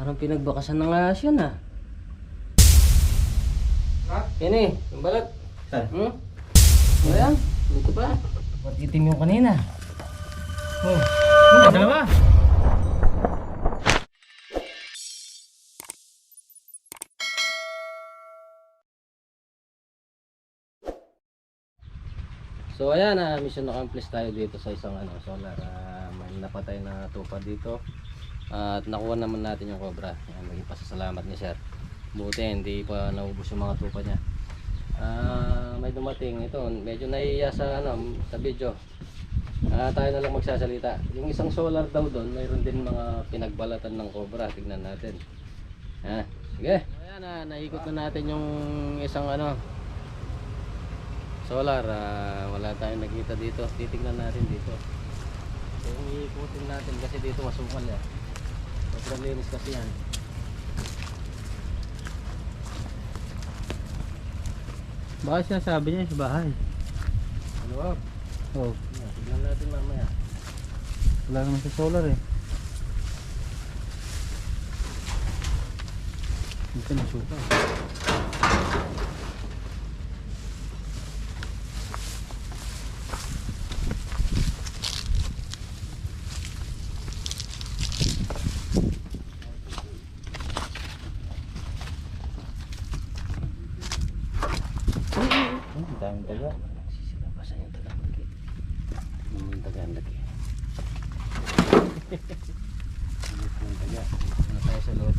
Parang pinagbakasan ng ahas yan ah. Ha? Yan eh, yung balat. Saan? Ayan, dito pa. Ba't itim yung kanina? Oh, Dalawa! so ayan, mission accomplished tayo dito sa isang solar. May napatay na tupa dito. At nakuha naman natin yung cobra. Ayan, maging pasasalamat ni sir. Buti hindi pa naubos yung mga tupa niya. May dumating ito, medyo nahiya sa sa video. Tayo na lang magsasalita. Yung isang solar daw doon, mayroon din mga pinagbalatan ng cobra. Tignan natin. Sige. Ayan, naikot na natin yung isang solar. Wala tayong nakita dito. Titignan natin dito. So iikutin natin kasi dito masukal yan. Sobrang linis kasi yan. Baka sinasabi niya sa bahay. Ano ba? Oh, Tignan natin mamaya. wala naman sa solar eh. Hindi na suka. Ang daming taga. Sisilabasan yung taga lagi. Yung taga lagi. Yung taga. Dito tayo sa loob.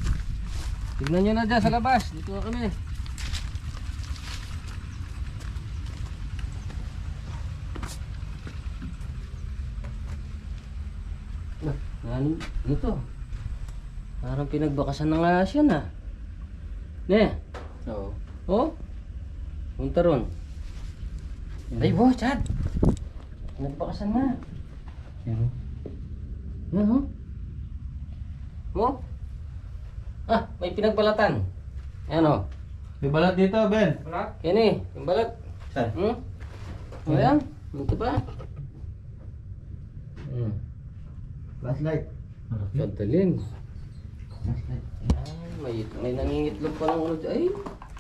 Tignan nyo na dyan sa labas. Dito na kami. Ano to? Parang pinagbakasan ng ahas yan ah. Ne? Oo. Oh? Punta ron. Ay, boy, Chad. Nagbakasan na. Yan o. Yan, oh. Oh? May pinagbalatan. Ayan, oh. May balat dito, Ben. Balat? Yan eh, yung balat. Saan? Ayan, dito pa. Flashlight. Kadalin. Flashlight. Ayan, may nangingitlog pa ng ay.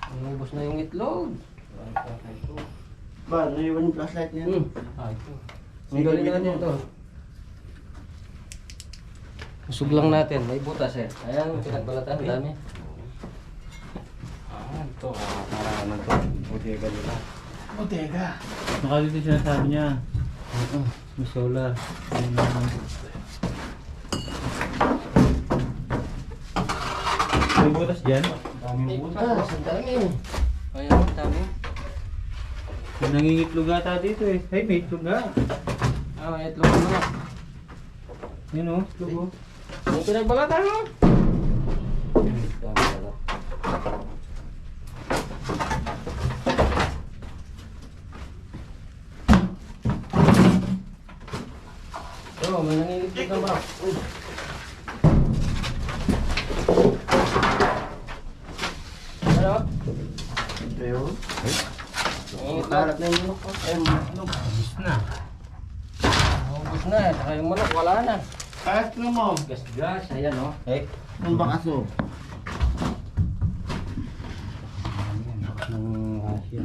Umubos na yung itlog. Ba, naiwan yung flashlight niya. Ito. Tanggalin natin ito. Usog lang natin, may butas eh. Ayan, pinagbalatan, dami. Ito. Para ano to? Bodega nila. Bodega. Baka dito sinasabi niya. May solar. May butas dyan. May butas, ang dami. Ayan, ang dami. May nangingitlog ata dito eh. Ay, may itlog nga. May itlog mo na. Yun o, itlog o. Yung pinagbalatan mo. Oh, may nangingitlog na ba? Ano? Ayun. Nangingitlog na yung manok ko. Ayun, itlog. Abis na. Ubus na eh, saka yung manok wala na. Kahit na mo. Gas-gas, ayan oh. Eh, ang bakaso. Ng Asia.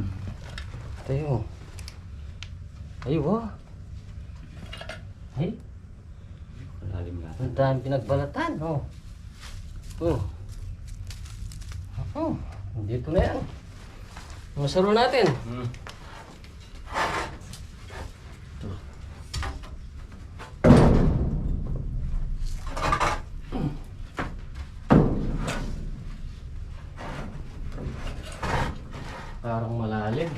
Tayo. Ay, wow. Ay. Malalim nga. Ang dami pinagbalatan, oh. Oh. Oh. Dito na yan. Masaro natin. Parang malalim.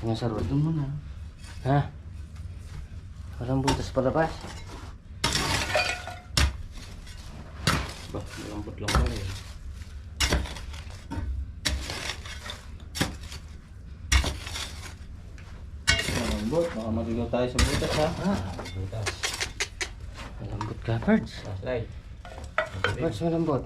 Yung sarod. Ito mo na. Ha? Walang butas palabas. Ba, malambot lang pala eh. Malambot, baka maligaw tayo sa butas ha. Butas. Malambot ka, Pards. Flashlight. Pards, malambot.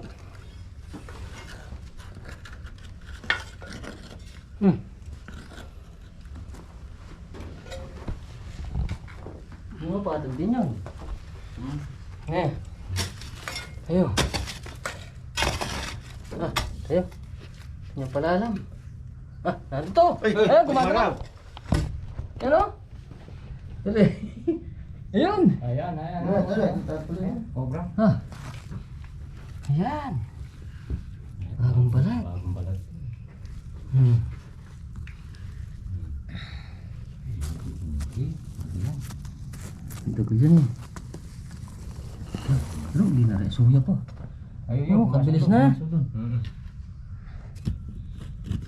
Ano patag din yun? Eh. Tayo. Tayo. Yan pala alam. Ano to? Gumagalaw. Yan o. Dali. Ayun. Ayan. Cobra. Ayan. Bagong balat. Bagong balat. Ang tagal yan eh. Ano? Hindi na rin. Suya pa. Ayun, kabilis na.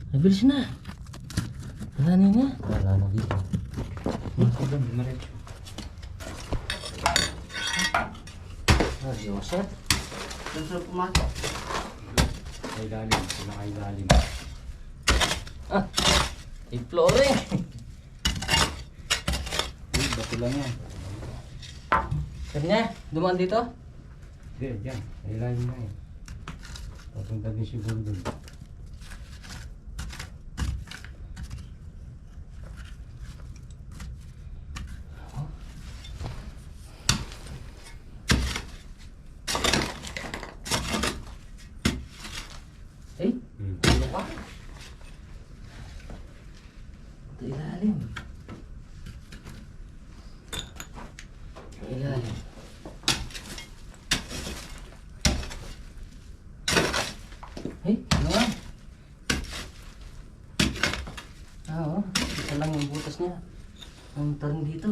Kabilis na. Wala na niya. Wala na dito. Diretso. Joseph. Saan pumasok? Kailalim. Pinakailalim. I-flooring. Bato lang yan. Sabi niya, dumaan dito? Hindi, dyan. Kailalim na eh. Papunta din siguro dun. Eh, ano pa? Ito ilalim. Ilalim. Eh, ano nga? Oo. Isa lang yung butas niya. Ang turn dito.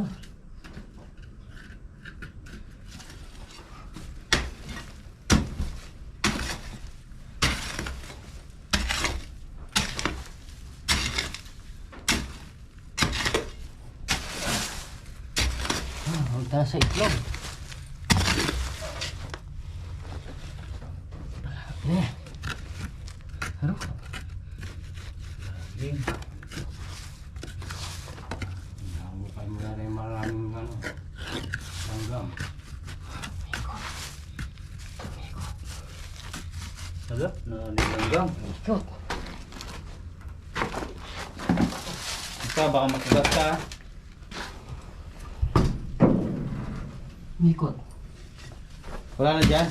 Punta sa itlog. Eh. Ano? Game. Nabukan mo na rin maraming langgam. Ano? Langgam. Ikot. Ikaw baka makagat ka. Ikot. Wala na dyan.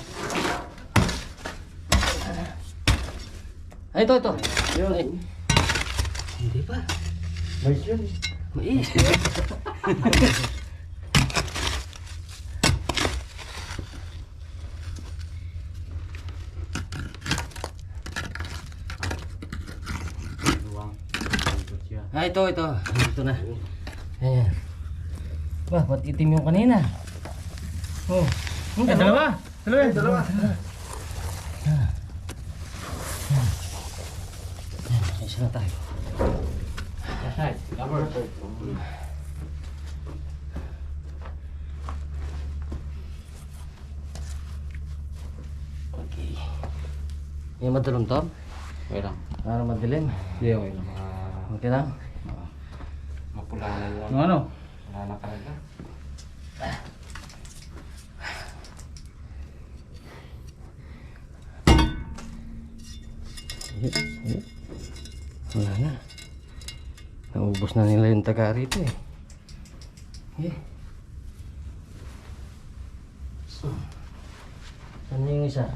Ay, ito. Ay. Hindi pa. Mais yun eh. Mais. Luwang. Ah, ito. Ito na. Ayan. Bah, ba't itim yung kanina? Oh. Dalawa. Isa na tayo. Aside. Cover. Okay. May madulong to? Okay lang. Para madilim. Hindi, okay lang. Okay lang? Mapula na lang. Ano? Wala na talaga. Wala na. Naubos na nila yung taga rito eh. Saan na yung isa?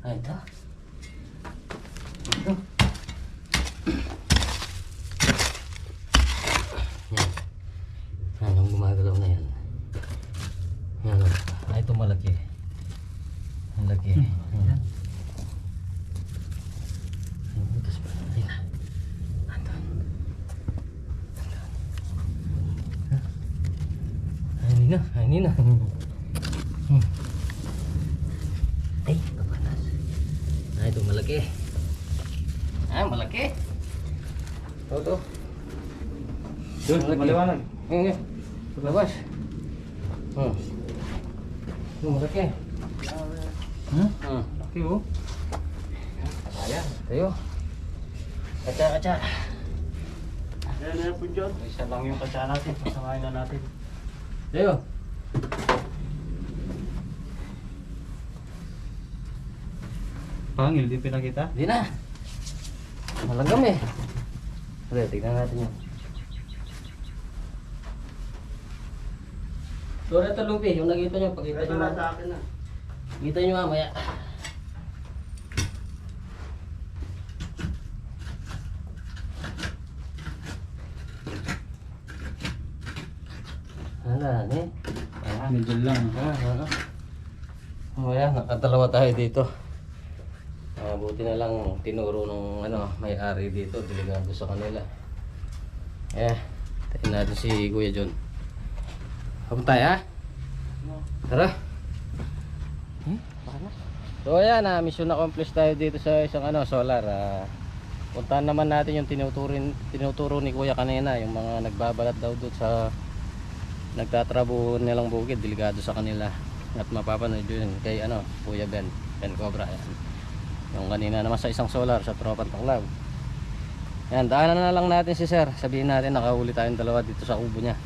Ay, ito. Ito. Yan. Anong gumagalaw na yan? Yan o. Ay, ito malaki. Ang laki. Ayan. Ang butas pa. Ayan. Andun. Ay, Nina. Ay, kapanas. Ay, ito malaki. Malaki. Ito. Doon, Malaki. maliwanag. Ngayon. Labas. Malaki. Laki oh. Ayan. Tayo. Kaca. Ayan na po dyan. Isa lang yung kasya natin. Pasamahin na natin. Tayo. Pangil, di pinakita? Di na. Malagam eh. Okay, tignan natin yun. So, ito Lupi, yung nakita nyo, pagkita Ito nyo na mamaya. sa akin na. Kita nyo mamaya. Hala, eh. Medyo lang. Mamaya, nakadalawa tayo dito. Buti na lang tinuro nung may-ari dito, delikado sa kanila. Tayo natin si Kuya John. Huwag tayo ha? Tara. So ayan, mission accomplished tayo dito sa isang solar. Puntahan naman natin yung tinuturo ni Kuya kanina, yung mga nagbabalat daw doon sa nagtatrabuho nilang bukid, delikado sa kanila. At mapapanood yun kay Kuya Ben Cobra. Ayan. Yung kanina naman sa isang solar sa Tropang Taklaw. Ayan, daanan na lang natin si Sir. Sabihin natin nakahuli tayong dalawa dito sa kubo niya.